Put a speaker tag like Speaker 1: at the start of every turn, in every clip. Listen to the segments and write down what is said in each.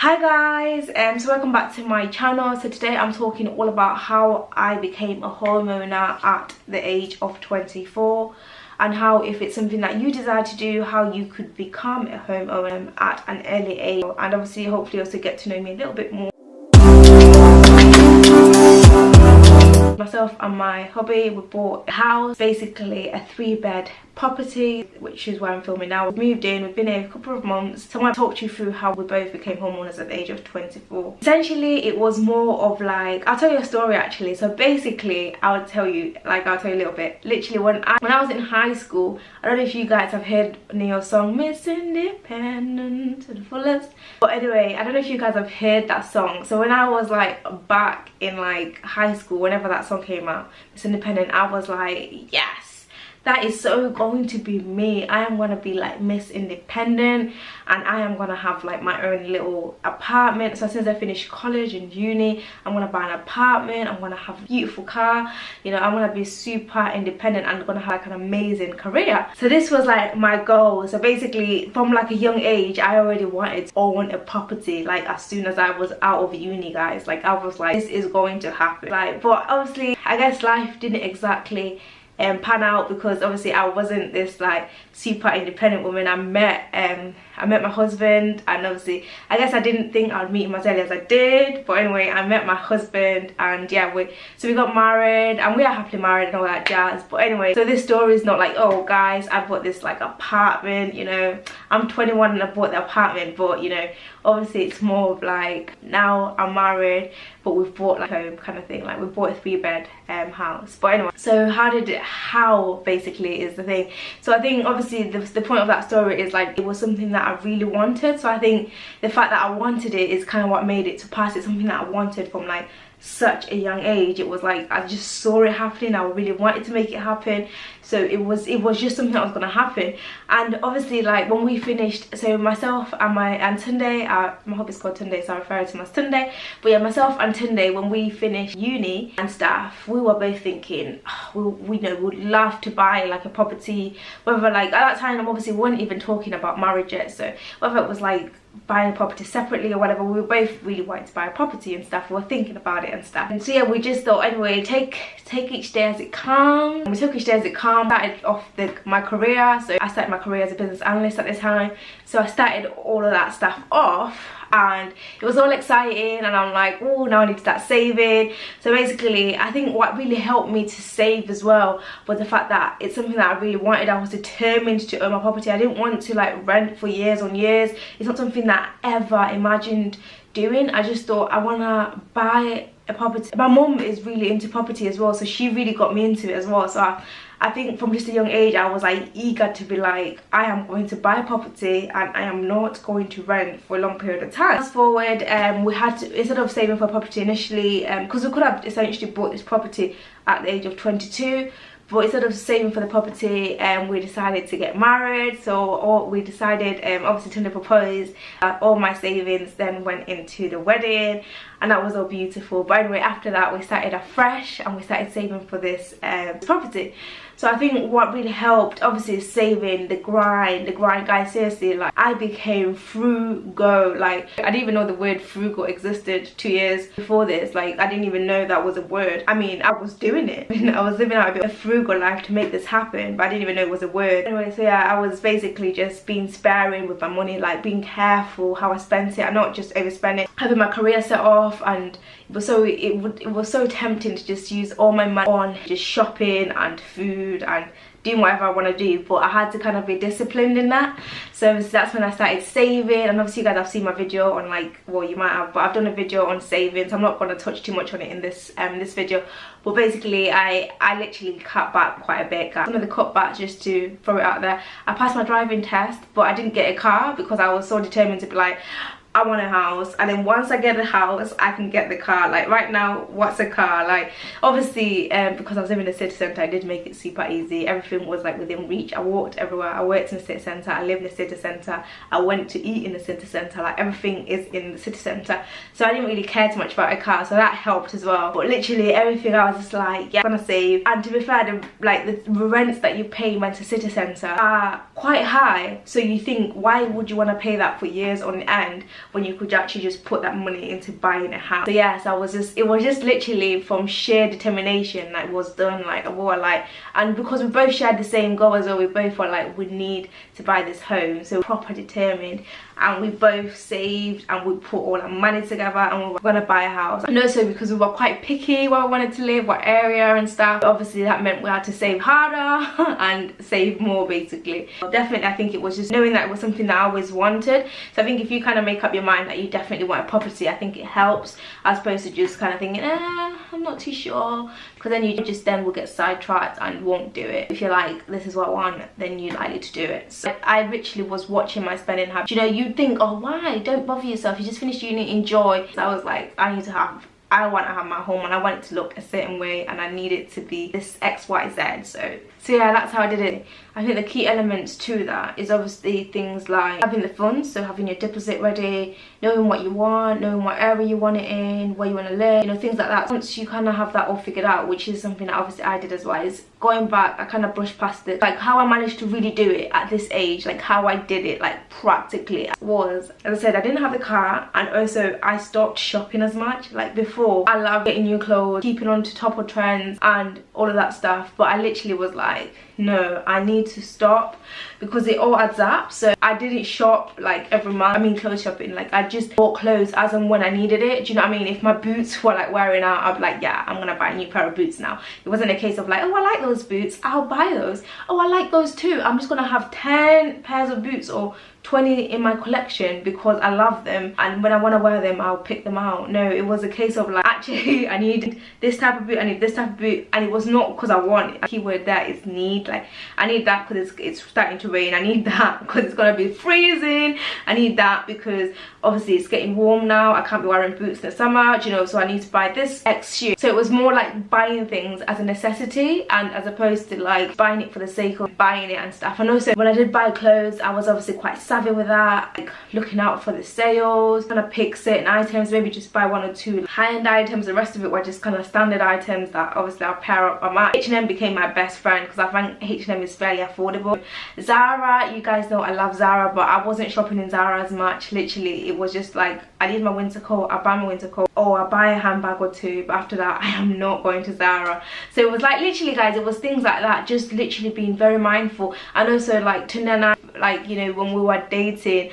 Speaker 1: Hi guys, so welcome back to my channel. So today I'm talking all about how I became a homeowner at the age of 24 and how, if it's something that you desire to do, how you could become a homeowner at an early age, and obviously hopefully also get to know me a little bit more. Myself and my hubby, we bought a house, basically a 3-bed property, which is where I'm filming now. We've moved in, we've been here a couple of months, so I want to talk to you through how we both became homeowners at the age of 24. Essentially, it was more of like, I'll tell you a story actually. So basically, I'll tell you a little bit. Literally, when I was in high school, I don't know if you guys have heard Neil's song, Miss Independent to the fullest. But anyway, I don't know if you guys have heard that song. So when I was like back in like high school, whenever that song came out, Miss Independent, I was like, yes, that is so going to be me. I am going to be like Miss Independent, and I am going to have like my own little apartment. So as soon as I finish college and uni, I'm going to buy an apartment, I'm going to have a beautiful car, you know, I'm going to be super independent and going to have like an amazing career. So this was like my goal. So basically from like a young age, I already wanted to own a property. Like as soon as I was out of uni, guys, like I was like, this is going to happen. Like, but obviously I guess life didn't exactly pan out, because obviously I wasn't this like super independent woman. I met my husband, and obviously I guess I didn't think I'd meet him as early as I did, but anyway, I met my husband, and yeah, we got married, and we are happily married and all that jazz. But anyway, so this story is not like, oh guys, I bought this like apartment, you know, I'm 21 and I bought the apartment. But you know, obviously it's more of like, now I'm married but we've bought like a home kind of thing. Like we bought a 3-bed house. But anyway, so how basically is the thing. So I think obviously the point of that story is like, it was something that I really wanted. So I think the fact that I wanted it is kind of what made it to pass. It's something that I wanted from like such a young age. It was like I just saw it happening, I really wanted to make it happen. So it was just something that was going to happen. And obviously like when we finished, so myself and Tunde, my hobby's called Tunde, so I refer to him as Tunde, but yeah, myself and Tunde, when we finished uni and stuff, we were both thinking, oh, we know we'd love to buy like a property, whether like at that time obviously we weren't even talking about marriage yet, so whether it was like buying a property separately or whatever, we were both really wanting to buy a property and stuff. We were thinking about it and stuff. And so yeah, we just thought, anyway, take each day as it comes. We took each day as it comes. Started off my career. So I started my career as a business analyst at this time. So I started all of that stuff off, and it was all exciting, and I'm like, oh, now I need to start saving. So basically I think what really helped me to save as well was the fact that it's something that I really wanted. I was determined to own my property. I didn't want to like rent for years on years. It's not something that I ever imagined doing. I just thought, I want to buy a property. My mum is really into property as well, so she really got me into it as well. So I think from just a young age I was like eager to be like, I am going to buy a property and I am not going to rent for a long period of time. Fast forward, we had to, instead of saving for a property initially, because we could have essentially bought this property at the age of 22, but instead of saving for the property, we decided to get married. So we decided, obviously Tunde proposed, all my savings then went into the wedding, and that was all beautiful. But anyway, after that we started afresh and we started saving for this property. So I think what really helped obviously is saving, the grind guys. Seriously, like I became frugal. Like I didn't even know the word frugal existed 2 years before this. Like I didn't even know that was a word. I mean, I was doing it. I was living out a bit of a frugal life to make this happen, but I didn't even know it was a word. Anyway, so yeah, I was basically just being sparing with my money, like being careful how I spent it and not just overspending. Having my career set off, and it was so tempting to just use all my money on just shopping and food and doing whatever I want to do, but I had to kind of be disciplined in that. So that's when I started saving. And obviously you guys have seen my video on, like, well, you might have, but I've done a video on saving, so I'm not going to touch too much on it in this video. But basically I literally cut back quite a bit, guys. One of the cutbacks, just to throw it out there, I passed my driving test, but I didn't get a car because I was so determined to be like, I want a house, and then once I get a house I can get the car. Like right now, what's a car? Like obviously because I was living in the city centre, I did make it super easy. Everything was like within reach. I walked everywhere. I worked in the city centre, I lived in the city centre, I went to eat in the city centre. Like everything is in the city centre, so I didn't really care too much about a car, so that helped as well. But literally everything I was just like, yeah, I'm gonna save. And to be fair, the rents that you pay in Manchester city centre are quite high, so you think, why would you want to pay that for years on end when you could actually just put that money into buying a house. So yes, it was just literally from sheer determination that it was done. Like, we were like, and because we both shared the same goal as well, we both were like, we need to buy this home, so proper determined, and we both saved and we put all our money together and we were gonna buy a house. And also because we were quite picky where we wanted to live, what area and stuff, obviously that meant we had to save harder and save more basically. Definitely, I think it was just knowing that it was something that I always wanted. So I think if you kind of make up your mind that you definitely want a property, I think it helps, as opposed to just kind of thinking, I'm not too sure, because then you just then will get sidetracked and won't do it. If you're like, this is what I want, then you're likely to do it. So I literally was watching my spending habits. You know, you'd think, oh, why? Don't bother yourself, you just finished uni, enjoy. So I was like, I want to have my home, and I want it to look a certain way, and I need it to be this XYZ. So yeah, that's how I did it. I think the key elements to that is obviously things like having the funds, so having your deposit ready, knowing what you want, knowing what area you want it in, where you want to live, you know, things like that. Once you kind of have that all figured out, which is something that obviously I did as well, is going back, I kind of brushed past it, like how I managed to really do it at this age, like how I did it, like practically, was, as I said, I didn't have the car, and also I stopped shopping as much. Like before, I loved getting new clothes, keeping on to top of trends and all of that stuff, but I literally was like, no, I need to stop, because it all adds up. So I didn't shop like every month. I mean, clothes shopping, like I just bought clothes as and when I needed it. Do you know what I mean? If my boots were like wearing out, I'd be like, yeah, I'm gonna buy a new pair of boots now. It wasn't a case of like, oh, I like those boots, I'll buy those. Oh, I like those too, I'm just gonna have 10 pairs of boots or 20 in my collection because I love them, and when I want to wear them I'll pick them out. No, it was a case of like, actually I need this type of boot, I need this type of boot, and it was not because I want it. The keyword there is need. Like, I need that because it's starting to rain, I need that because it's gonna be freezing, I need that because obviously it's getting warm now, I can't be wearing boots in the summer, you know, so I need to buy this X shoe. So it was more like buying things as a necessity, and as opposed to like buying it for the sake of buying it and stuff. And also when I did buy clothes, I was obviously quite savvy with that, like looking out for the sales, kind of pick certain items, maybe just buy one or two high-end items. The rest of it were just kind of standard items that obviously I'll pair up. H&M became my best friend because I think H&M is fairly affordable. Zara, you guys know I love Zara, but I wasn't shopping in Zara as much. Literally, it was just like, I need my winter coat, I buy my winter coat, or I buy a handbag or two, but after that I am not going to Zara. So it was like, literally guys, it was things like that, just literally being very mindful. And also like Tunda and I, like, you know, when we were dating,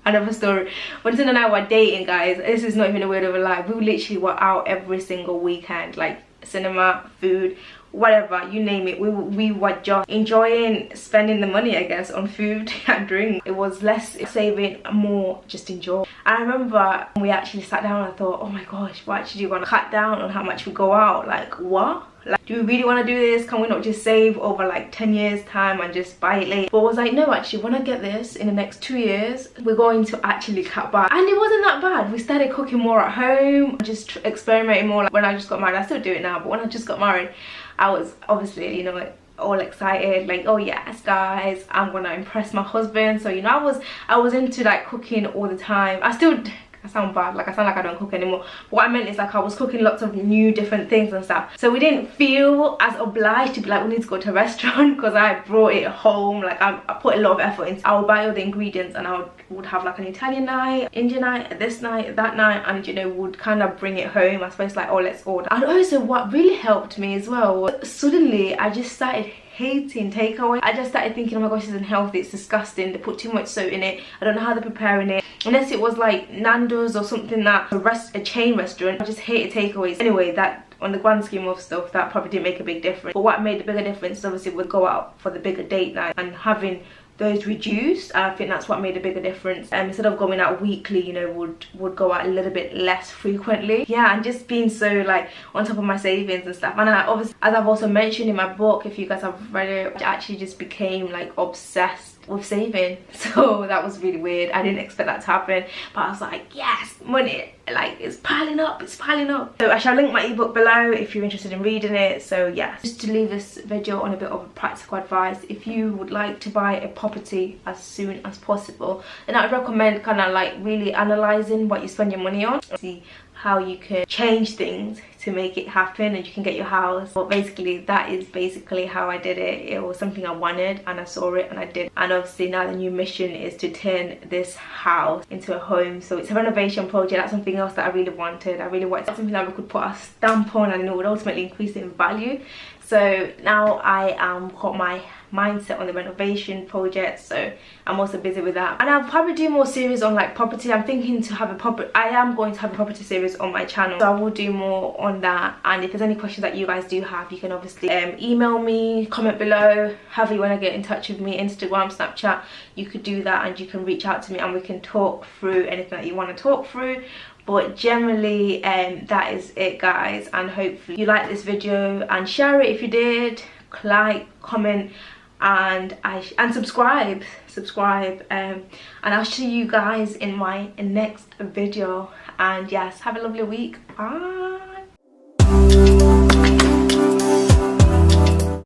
Speaker 1: another story, when Tunda and I were dating, guys, this is not even a word of a lie, we literally were out every single weekend, like cinema, food, whatever, you name it. We were just enjoying spending the money, I guess, on food and drink. It was less saving, more just enjoy. I remember we actually sat down and I thought, oh my gosh, we actually want to cut down on how much we go out. Like, what? Like, do we really want to do this? Can we not just save over like 10 years time and just buy it later? But I was like, no, actually, when I get this in the next 2 years, we're going to actually cut back. And it wasn't that bad. We started cooking more at home, just experimenting more. Like when I just got married, I still do it now, but when I just got married, I was obviously, you know, all excited, like, oh yes guys, I'm gonna impress my husband. So, you know, I was into like cooking all the time. I sound bad, like I sound like I don't cook anymore, but what I meant is like I was cooking lots of new different things and stuff, so we didn't feel as obliged to be like, we need to go to a restaurant, because I brought it home. Like I put a lot of effort into, I would buy all the ingredients and I would have like an Italian night, Indian night, this night, that night, and you know, would kind of bring it home. I suppose like, oh, let's order. And also what really helped me as well was suddenly I just started hating takeaway. I just started thinking, oh my gosh, it's unhealthy, it's disgusting, they put too much salt in it, I don't know how they're preparing it, unless it was like Nando's or something, that a chain restaurant. I just hated takeaways. Anyway, that on the grand scheme of stuff, that probably didn't make a big difference. But what made the bigger difference is obviously we'd go out for the bigger date night and having those reduced. I think that's what made a bigger difference. Instead of going out weekly, you know, would go out a little bit less frequently. Yeah, and just being so like on top of my savings and stuff. And I obviously, as I've also mentioned in my book, if you guys have read it, I actually just became like obsessed with saving. So that was really weird. I didn't expect that to happen, but I was like, yes, money, like it's piling up, it's piling up. So I shall link my ebook below if you're interested in reading it. So yeah, just to leave this video on a bit of practical advice, if you would like to buy a property as soon as possible, then I would recommend kind of like really analysing what you spend your money on, see how you can change things to make it happen and you can get your house. But basically that is basically how I did it. It was something I wanted and I saw it and I did. And obviously now the new mission is to turn this house into a home. So it's a renovation project. That's something else that I really wanted. I really wanted something that we could put a stamp on and it would ultimately increase in value. So now I got my mindset on the renovation project, so I'm also busy with that. And I'll probably do more series on like property. I'm thinking to have a property, I am going to have a property series on my channel, so I will do more on that. And if there's any questions that you guys do have, you can obviously email me, comment below, however you want to get in touch with me, Instagram, Snapchat, you could do that and you can reach out to me and we can talk through anything that you want to talk through. But generally that is it, guys, and hopefully you like this video and share it if you did, like, comment, and subscribe, and I'll see you guys in my next video. And yes, have a lovely week. Bye.